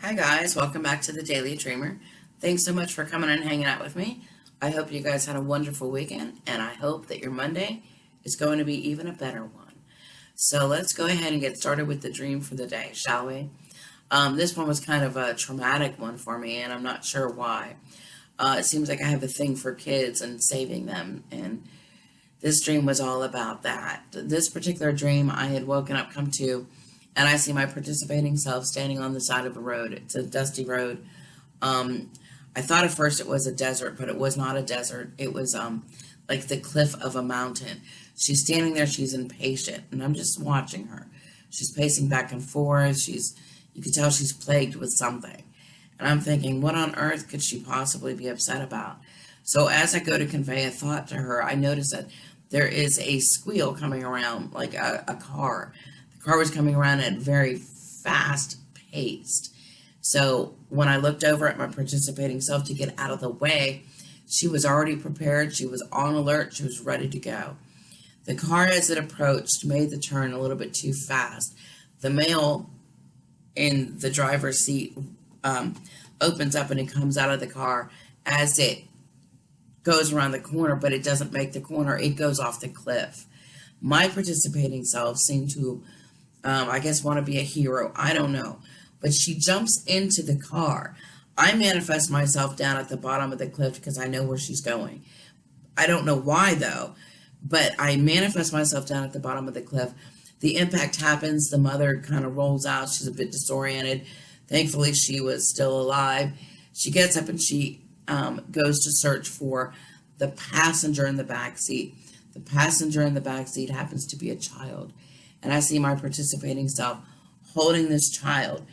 Hi guys, welcome back to the Daily Dreamer. Thanks so much for coming and hanging out with me. I hope you guys had a wonderful weekend, and I hope that your Monday is going to be even a better one. So let's go ahead and get started with the dream for the day, shall we? This one was kind of a traumatic one for me, and I'm not sure why. It seems like I have a thing for kids and saving them, and this dream was all about that. This particular dream I had woken up, come to, and I see my participating self standing on the side of a road. It's a dusty road. I thought at first it was a desert, but it was not a desert. It was like the cliff of a mountain. She's standing there. She's impatient, and I'm just watching her. She's pacing back and forth. You can tell she's plagued with something. And I'm thinking, what on earth could she possibly be upset about? So as I go to convey a thought to her, I notice that there is a squeal coming around, like a car. The car was coming around at very fast pace. So when I looked over at my participating self to get out of the way, she was already prepared. She was on alert. She was ready to go. The car, as it approached, made the turn a little bit too fast. The male in the driver's seat opens up and it comes out of the car as it goes around the corner, but it doesn't make the corner. It goes off the cliff. My participating self seemed to, I guess, want to be a hero. I don't know. But she jumps into the car. I manifest myself down at the bottom of the cliff because I know where she's going. I don't know why, though, but I manifest myself down at the bottom of the cliff. The impact happens. The mother kind of rolls out. She's a bit disoriented. Thankfully, she was still alive. She gets up and she goes to search for the passenger in the back seat. The passenger in the back seat happens to be a child. And I see my participating self holding this child,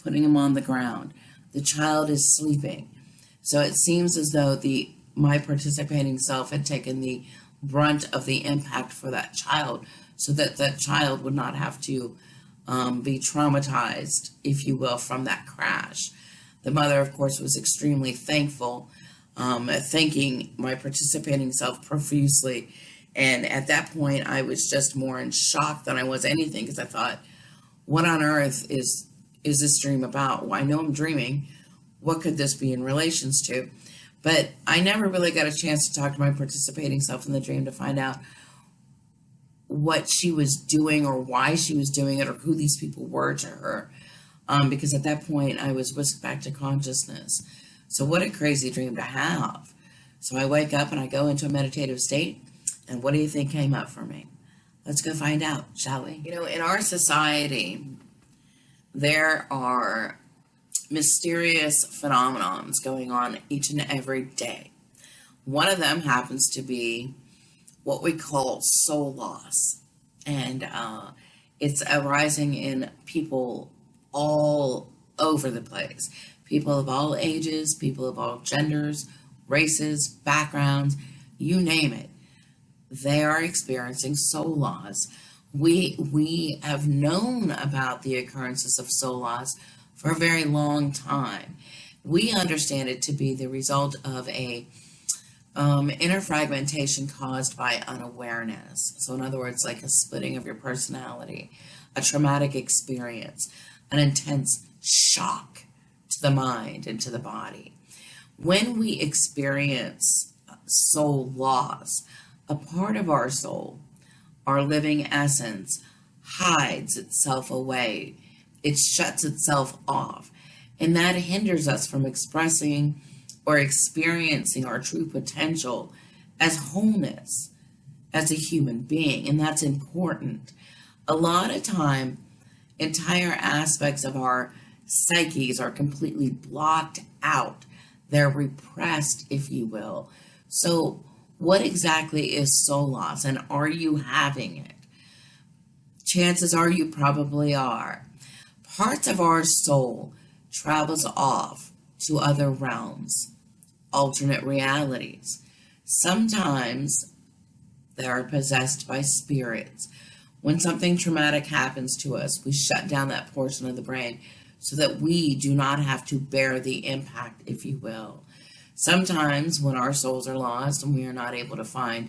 putting him on the ground. The child is sleeping. So it seems as though my participating self had taken the brunt of the impact for that child, so that that child would not have to be traumatized, if you will, from that crash. The mother, of course, was extremely thankful, thanking my participating self profusely. And at that point, I was just more in shock than I was anything, because I thought, what on earth is this dream about? Well, I know I'm dreaming. What could this be in relations to? But I never really got a chance to talk to my participating self in the dream to find out what she was doing or why she was doing it or who these people were to her. Because at that point, I was whisked back to consciousness. So what a crazy dream to have. So I wake up and I go into a meditative state. And what do you think came up for me? Let's go find out, shall we? You know, in our society, there are mysterious phenomenons going on each and every day. One of them happens to be what we call soul loss. And it's arising in people all over the place. People of all ages, people of all genders, races, backgrounds, you name it. They are experiencing soul loss. We have known about the occurrences of soul loss for a very long time. We understand it to be the result of a inner fragmentation caused by unawareness. So in other words, like a splitting of your personality, a traumatic experience, an intense shock to the mind and to the body. When we experience soul loss, a part of our soul, our living essence, hides itself away. It shuts itself off. And that hinders us from expressing or experiencing our true potential as wholeness, as a human being. And that's important. A lot of time, entire aspects of our psyches are completely blocked out. They're repressed, if you will. So what exactly is soul loss, and are you having it? Chances are you probably are. Parts of our soul travels off to other realms, alternate realities. Sometimes they are possessed by spirits. When something traumatic happens to us, we shut down that portion of the brain so that we do not have to bear the impact, if you will. Sometimes when our souls are lost and we are not able to find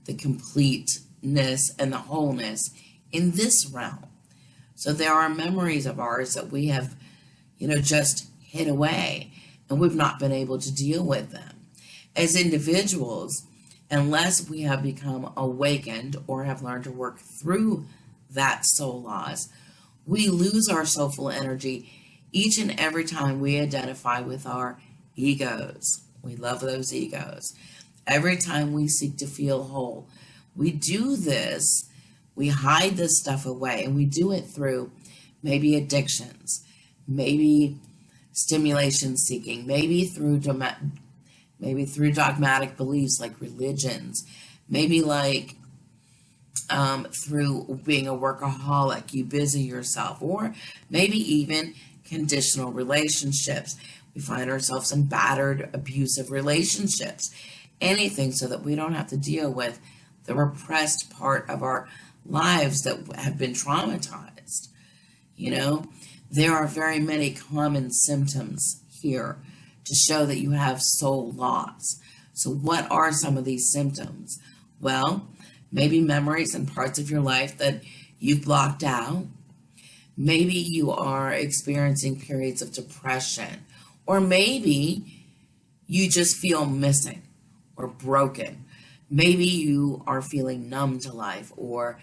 the completeness and the wholeness in this realm. So there are memories of ours that we have, just hid away, and we've not been able to deal with them. As individuals, unless we have become awakened or have learned to work through that soul loss, we lose our soulful energy each and every time we identify with our egos. We love those egos. Every time we seek to feel whole, we do this, we hide this stuff away, and we do it through maybe addictions, maybe stimulation seeking, maybe through dogmatic beliefs like religions, maybe like through being a workaholic, you busy yourself, or maybe even conditional relationships. We find ourselves in battered, abusive relationships, anything so that we don't have to deal with the repressed part of our lives that have been traumatized. There are very many common symptoms here to show that you have soul loss. So what are some of these symptoms? Well, maybe memories and parts of your life that you've blocked out. Maybe you are experiencing periods of depression, or maybe you just feel missing or broken. Maybe you are feeling numb to life or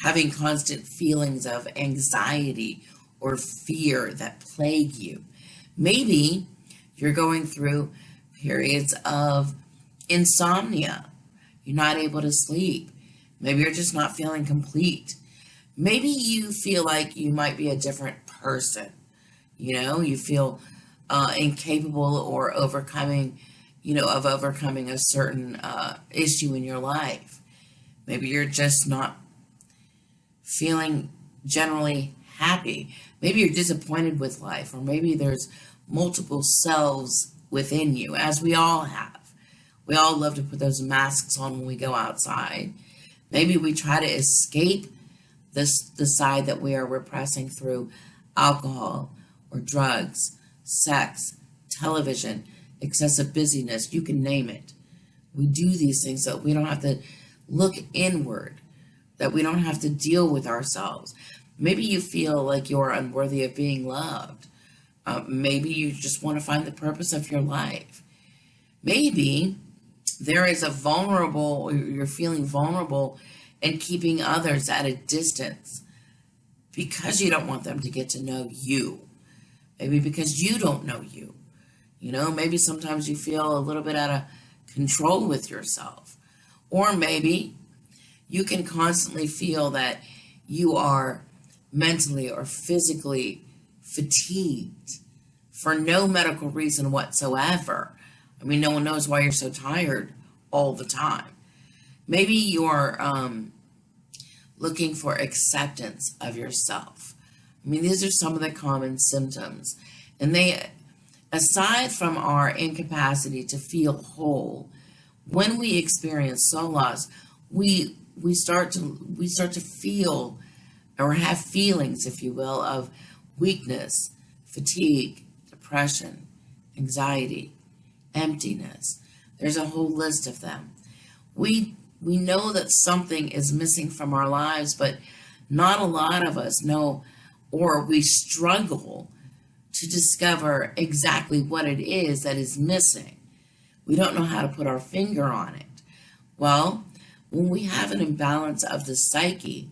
having constant feelings of anxiety or fear that plague you. Maybe you're going through periods of insomnia. You're not able to sleep. Maybe you're just not feeling complete. Maybe you feel like you might be a different person. You feel incapable or overcoming a certain issue in your life. Maybe you're just not feeling generally happy. Maybe you're disappointed with life, or maybe there's multiple selves within you, as we all have. We all love to put those masks on when we go outside. Maybe we try to escape the side that we are repressing through alcohol or drugs, sex, television, excessive busyness, you can name it. We do these things so we don't have to look inward, that we don't have to deal with ourselves. Maybe you feel like you're unworthy of being loved. Maybe you just want to find the purpose of your life. Maybe you're feeling vulnerable and keeping others at a distance because you don't want them to get to know you. Maybe because you don't know you. Maybe sometimes you feel a little bit out of control with yourself. Or maybe you can constantly feel that you are mentally or physically fatigued for no medical reason whatsoever. No one knows why you're so tired all the time. Maybe you're looking for acceptance of yourself. These are some of the common symptoms. And they, aside from our incapacity to feel whole, when we experience soul loss, we start to feel or have feelings, if you will, of weakness, fatigue, depression, anxiety, emptiness. There's a whole list of them. We know that something is missing from our lives, but not a lot of us know, or we struggle to discover exactly what it is that is missing. We don't know how to put our finger on it. Well, when we have an imbalance of the psyche,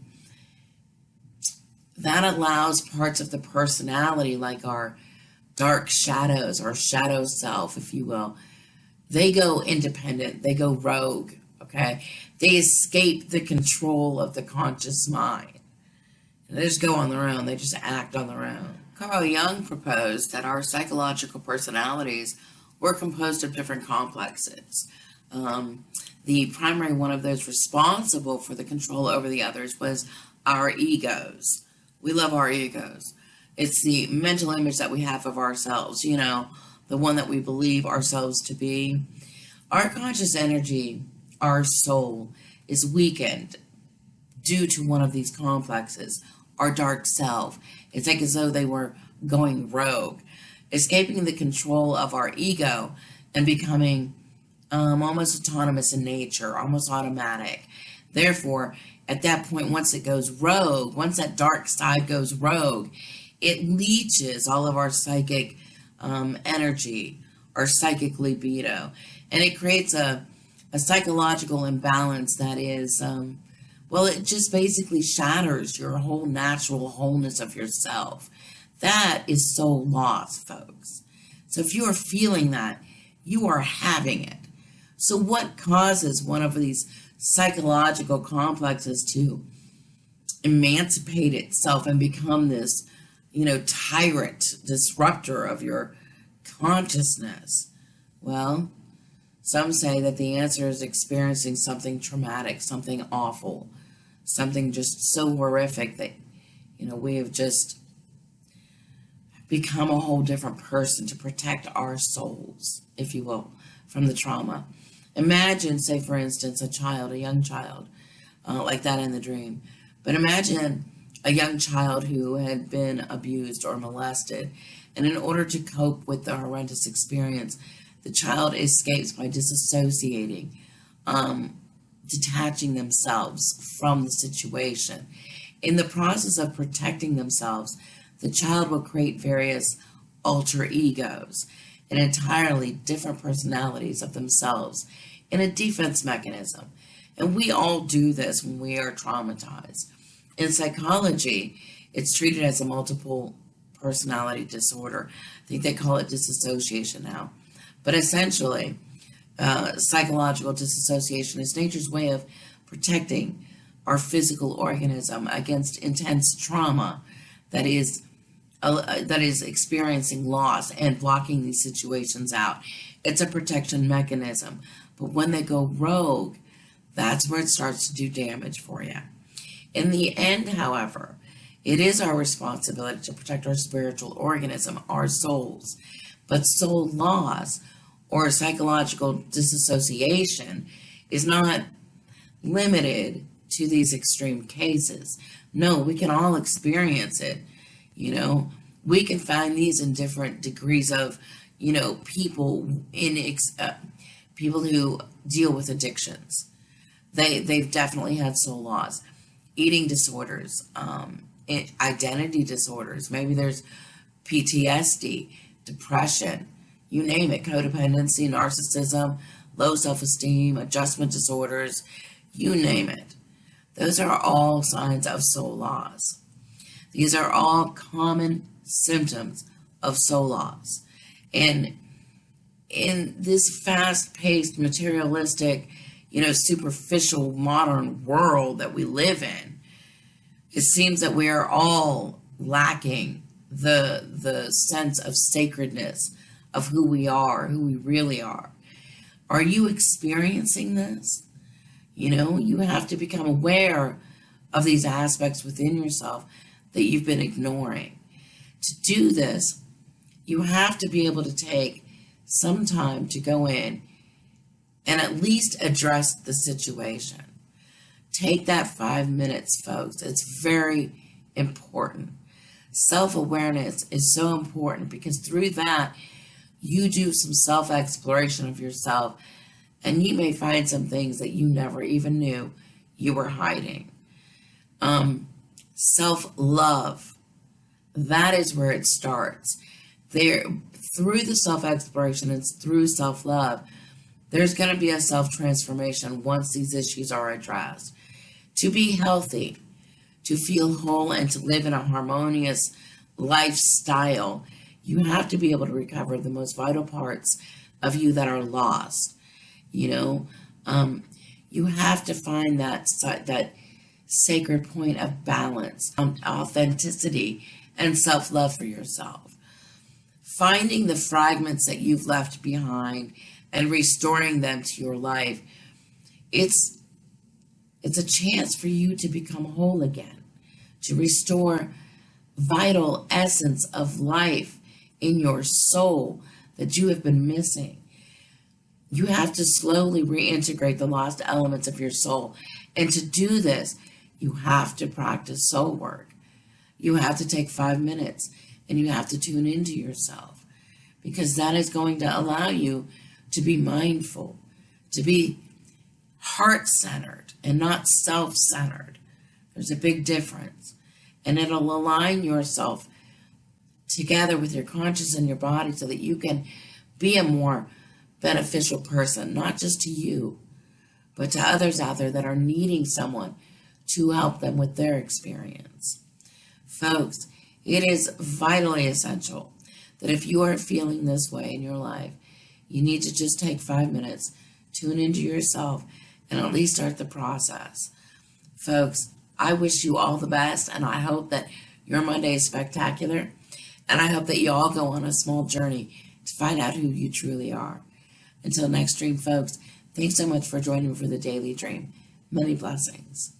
that allows parts of the personality, like our dark shadows, our shadow self, if you will, they go independent, they go rogue, okay? They escape the control of the conscious mind. And they just go on their own, they just act on their own. Carl Jung proposed that our psychological personalities were composed of different complexes. The primary one of those responsible for the control over the others was our egos. We love our egos. It's the mental image that we have of ourselves, the one that we believe ourselves to be. Our conscious energy, our soul, is weakened due to one of these complexes, our dark self. It's like as though they were going rogue, escaping the control of our ego and becoming almost autonomous in nature, almost automatic. Therefore, at that point, once it goes rogue, once that dark side goes rogue, It leaches all of our psychic energy, our psychic libido, and it creates a psychological imbalance that is, well, it just basically shatters your whole natural wholeness of yourself. That is soul loss, folks. So if you are feeling that, you are having it. So what causes one of these psychological complexes to emancipate itself and become this, tyrant, disruptor of your consciousness? Well, some say that the answer is experiencing something traumatic, something awful, something just so horrific that, we have just become a whole different person to protect our souls, if you will, from the trauma. Imagine, say, for instance, a young child, like that in the dream. But imagine a young child who had been abused or molested, and in order to cope with the horrendous experience, the child escapes by disassociating, detaching themselves from the situation. In the process of protecting themselves, the child will create various alter egos and entirely different personalities of themselves in a defense mechanism. And we all do this when we are traumatized. In psychology, it's treated as a multiple personality disorder. I think they call it disassociation now. But essentially, psychological disassociation is nature's way of protecting our physical organism against intense trauma that is experiencing loss and blocking these situations out. It's a protection mechanism. But when they go rogue, that's where it starts to do damage for you. In the end, however, it is our responsibility to protect our spiritual organism, our souls. But soul loss or psychological disassociation is not limited to these extreme cases. No, we can all experience it. We can find these in different degrees of, people people who deal with addictions. They've definitely had soul loss, eating disorders, identity disorders. Maybe there's PTSD, depression, you name it, codependency, narcissism, low self-esteem, adjustment disorders, you name it. Those are all signs of soul loss. These are all common symptoms of soul loss. And in this fast-paced, materialistic, superficial modern world that we live in, it seems that we are all lacking the sense of sacredness of who we are, who we really are. Are you experiencing this? You have to become aware of these aspects within yourself that you've been ignoring. To do this, you have to be able to take some time to go in and at least address the situation. Take that 5 minutes, folks. It's very important. Self-awareness is so important because through that, you do some self-exploration of yourself, and you may find some things that you never even knew you were hiding. Self-love, that is where it starts. Through the self-exploration and through self-love, there's going to be a self-transformation once these issues are addressed. To be healthy, to feel whole, and to live in a harmonious lifestyle, you have to be able to recover the most vital parts of you that are lost. You have to find that sacred point of balance, authenticity, and self-love for yourself. Finding the fragments that you've left behind and restoring them to your life, it's a chance for you to become whole again, to restore vital essence of life in your soul that you have been missing. You have to slowly reintegrate the lost elements of your soul. And to do this, you have to practice soul work. You have to take 5 minutes and you have to tune into yourself, because that is going to allow you to be mindful, to be heart-centered and not self-centered. There's a big difference. And it'll align yourself together with your conscience and your body so that you can be a more beneficial person, not just to you, but to others out there that are needing someone to help them with their experience. Folks, it is vitally essential that if you are feeling this way in your life, you need to just take 5 minutes, tune into yourself, and at least start the process. Folks, I wish you all the best, and I hope that your Monday is spectacular, and I hope that you all go on a small journey to find out who you truly are. Until next dream, folks, thanks so much for joining me for the Daily Dream. Many blessings.